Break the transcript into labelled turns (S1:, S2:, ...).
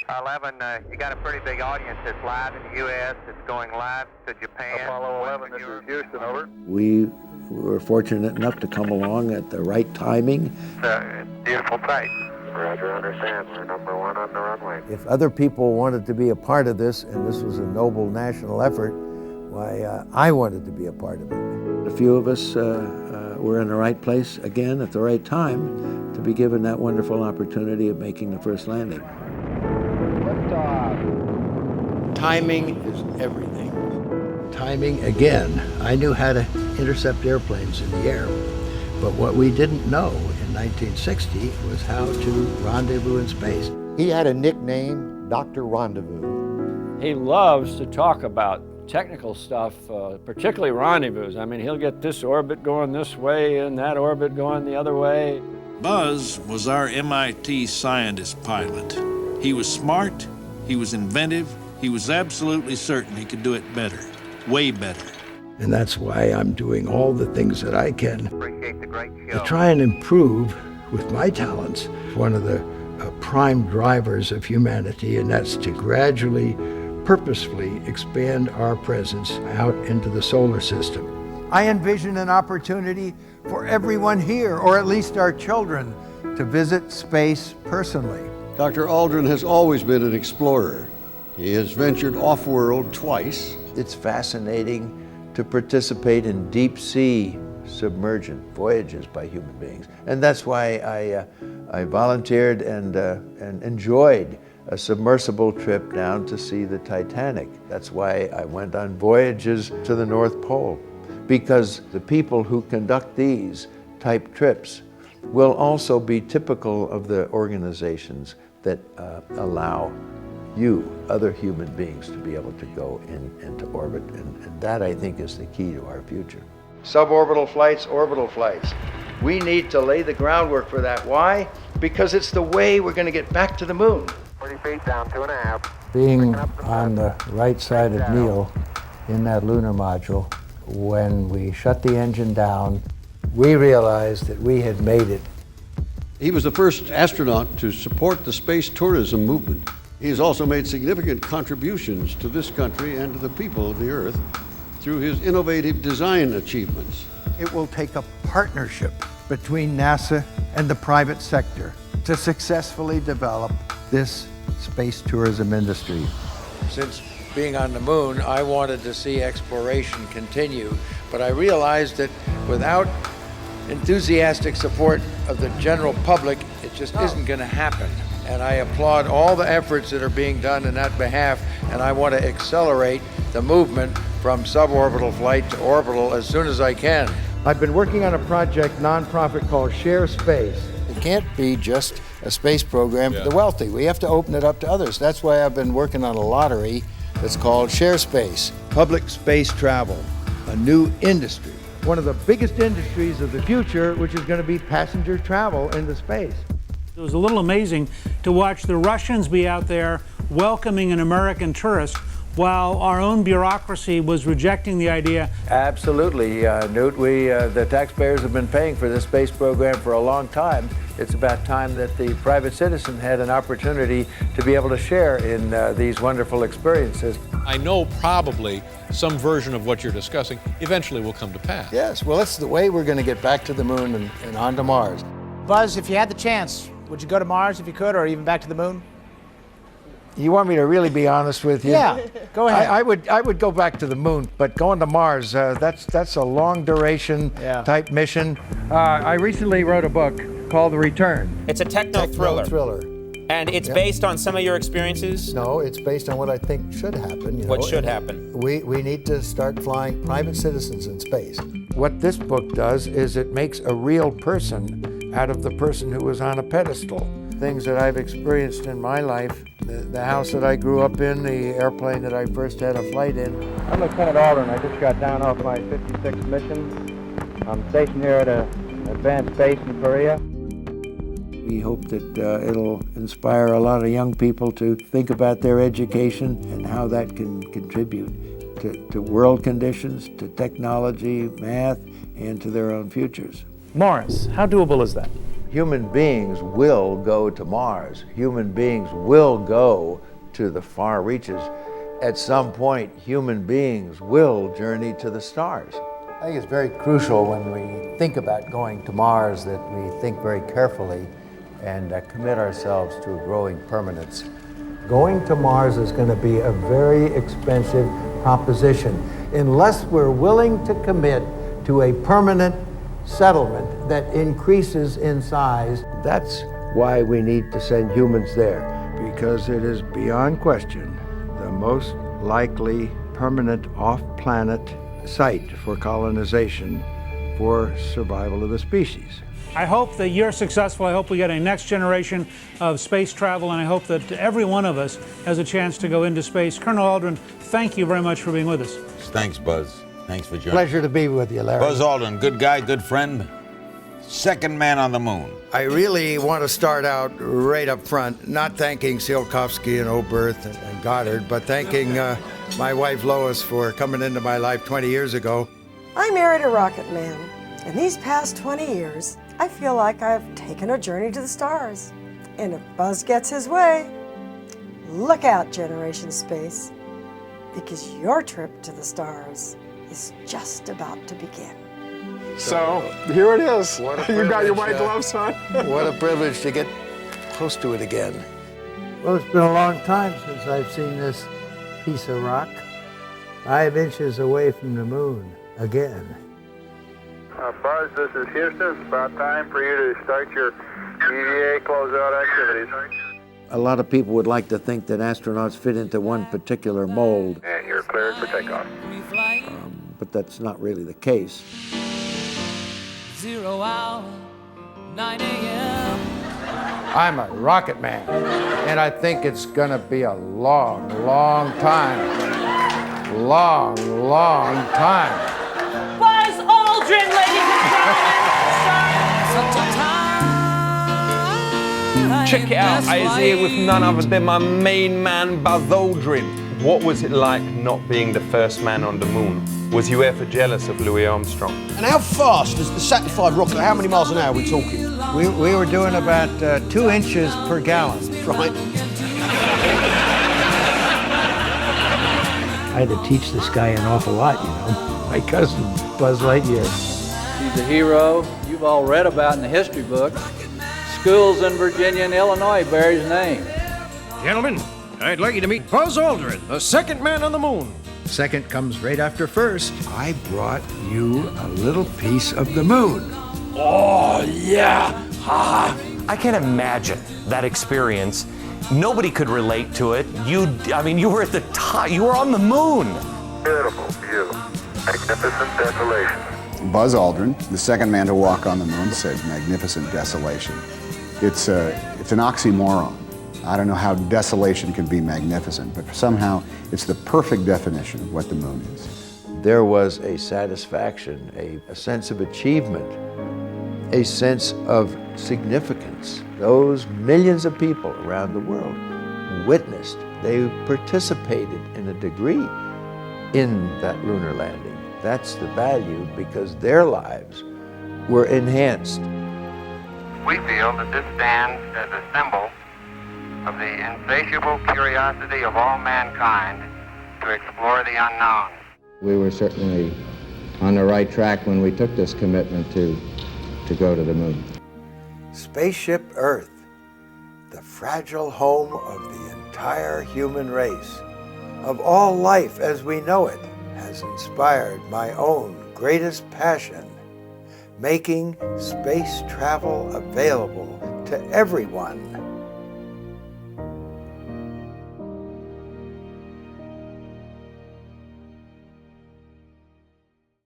S1: 11, you got a pretty big audience. It's live in the U.S. It's going live to Japan.
S2: Apollo 11, this is Houston, over.
S3: We were fortunate enough to come along at the right timing.
S1: It's a beautiful sight.
S2: Roger, understand. We're number one on the runway.
S3: If other people wanted to be a part of this, and this was a noble national effort, why, I wanted to be a part of it. A few of us were in the right place, again, at the right time, to be given that wonderful opportunity of making the first landing. Timing is everything. Timing, again, I knew how to intercept airplanes in the air, but what we didn't know in 1960 was how to rendezvous in space.
S4: He had a nickname, Dr. Rendezvous.
S5: He loves to talk about technical stuff, particularly rendezvous. I mean, he'll get this orbit going this way and that orbit going the other way.
S6: Buzz was our MIT scientist pilot. He was smart, he was inventive, he was absolutely certain he could do it better, way better.
S3: And that's why I'm doing all the things that I can
S1: Appreciate the great show.
S3: to try and improve with my talents. One of the prime drivers of humanity, and that's to gradually, purposefully expand our presence out into the solar system. I envision an opportunity for everyone here, or at least our children, to visit space personally.
S7: Dr. Aldrin has always been an explorer. He has ventured off-world twice.
S3: It's fascinating to participate in deep-sea submergent voyages by human beings. And that's why I volunteered and enjoyed a submersible trip down to see the Titanic. That's why I went on voyages to the North Pole, because the people who conduct these type trips will also be typical of the organizations that allow you, other human beings, to be able to go into orbit. And that, I think, is the key to our future. Suborbital flights, orbital flights. We need to lay the groundwork for that. Why? Because it's the way we're going to get back to the moon.
S2: 40 feet down, 2.5.
S3: Being on the right side of Neil in that lunar module, when we shut the engine down, we realized that we had made it.
S7: He was the first astronaut to support the space tourism movement. He has also made significant contributions to this country and to the people of the Earth through his innovative design achievements.
S3: It will take a partnership between NASA and the private sector to successfully develop this space tourism industry. Since being on the moon, I wanted to see exploration continue, but I realized that without enthusiastic support of the general public, it just isn't going to happen. And I applaud all the efforts that are being done in that behalf, and I want to accelerate the movement from suborbital flight to orbital as soon as I can. I've been working on a project, nonprofit, called ShareSpace. It can't be just a space program for the wealthy. We have to open it up to others. That's why I've been working on a lottery that's called ShareSpace. Public space travel, a new industry. One of the biggest industries of the future, which is going to be passenger travel into space.
S8: It was a little amazing to watch the Russians be out there welcoming an American tourist while our own bureaucracy was rejecting the idea.
S3: Absolutely, Newt. The taxpayers have been paying for this space program for a long time. It's about time that the private citizen had an opportunity to be able to share in these wonderful experiences.
S9: I know probably some version of what you're discussing eventually will come to pass.
S3: Yes, well, that's the way we're going to get back to the moon and onto Mars.
S10: Buzz, if you had the chance, would you go to Mars if you could, or even back to the moon?
S3: You want me to really be honest with you?
S10: Yeah, go ahead.
S3: I would go back to the moon, but going to Mars, that's a long duration type mission. I recently wrote a book called The Return.
S11: It's a techno-thriller.
S3: Techno-thriller.
S11: And it's based on some of your experiences?
S3: No, it's based on what I think should happen.
S11: What should happen?
S3: We need to start flying private citizens in space. What this book does is it makes a real person out of the person who was on a pedestal. Things that I've experienced in my life, the house that I grew up in, the airplane that I first had a flight in.
S12: I'm Lieutenant Aldrin. I just got down off my 56th mission. I'm stationed here at an advanced base in Korea.
S3: We hope that it'll inspire a lot of young people to think about their education and how that can contribute to world conditions, to technology, math, and to their own futures.
S13: Mars, how doable is that?
S3: human beings will go to Mars. Human beings will go to the far reaches. At some point, human beings will journey to the stars.
S4: I think it's very crucial when we think about going to Mars that we think very carefully and commit ourselves to a growing permanence. Going to Mars is going to be a very expensive proposition unless we're willing to commit to a permanent settlement that increases in size.
S3: That's why we need to send humans there, because it is beyond question the most likely permanent off-planet site for colonization for survival of the species.
S8: I hope that you're successful. I hope we get a next generation of space travel, and I hope that every one of us has a chance to go into space. Colonel Aldrin, thank you very much for being with us.
S13: Thanks, Buzz. Thanks for joining.
S4: Pleasure to be with you, Larry.
S13: Buzz Aldrin, good guy, good friend. Second man on the moon.
S3: I really want to start out right up front, not thanking Tsiolkovsky and Oberth and Goddard, but thanking my wife Lois for coming into my life 20 years ago.
S14: I married a rocket man, and these past 20 years, I feel like I've taken a journey to the stars. And if Buzz gets his way, look out, Generation Space, because your trip to the stars is just about to begin.
S15: So, here it is.
S3: You
S15: got your white gloves on.
S3: What a privilege to get close to it again. Well, it's been a long time since I've seen this piece of rock. 5 inches away from the moon again.
S2: Buzz, this is Houston. It's about time for you to start your EVA closeout activities.
S3: A lot of people would like to think that astronauts fit into one particular mold.
S2: And you're cleared for takeoff.
S3: But that's not really the case.
S16: 0 hour, 9 a.m.
S10: I'm a rocket man, and I think it's gonna be a long, long time. Long, long time.
S16: Buzz Aldrin, ladies and gentlemen!
S17: Check it out, I was here with none other than my main man, Buzz Aldrin. What was it like not being the first man on the moon? Was you ever jealous of Louis Armstrong?
S7: And how fast is the Saturn V rocket? How many miles an hour are we talking?
S3: We were doing about 2 inches per gallon.
S7: Right.
S3: I had to teach this guy an awful lot, you know. My cousin, Buzz Lightyear.
S18: He's a hero you've all read about in the history books. Schools in Virginia and Illinois bear his name.
S19: Gentlemen, I'd like you to meet Buzz Aldrin, the second man on the moon.
S3: Second comes right after first. I brought you a little piece of the moon.
S20: Oh, yeah. I can't imagine that experience. Nobody could relate to it. You were at the top. You were on the moon.
S2: Beautiful view. Magnificent desolation.
S21: Buzz Aldrin, the second man to walk on the moon, said magnificent desolation. It's an oxymoron. I don't know how desolation can be magnificent, but somehow it's the perfect definition of what the moon is.
S3: There was a satisfaction, a sense of achievement, a sense of significance. Those millions of people around the world witnessed, they participated in a degree in that lunar landing. That's the value, because their lives were enhanced.
S1: We feel that this stands as a symbol of the insatiable curiosity of all mankind to explore the unknown.
S12: We were certainly on the right track when we took this commitment to go to the moon.
S3: Spaceship Earth, the fragile home of the entire human race, of all life as we know it, has inspired my own greatest passion, making space travel available to everyone.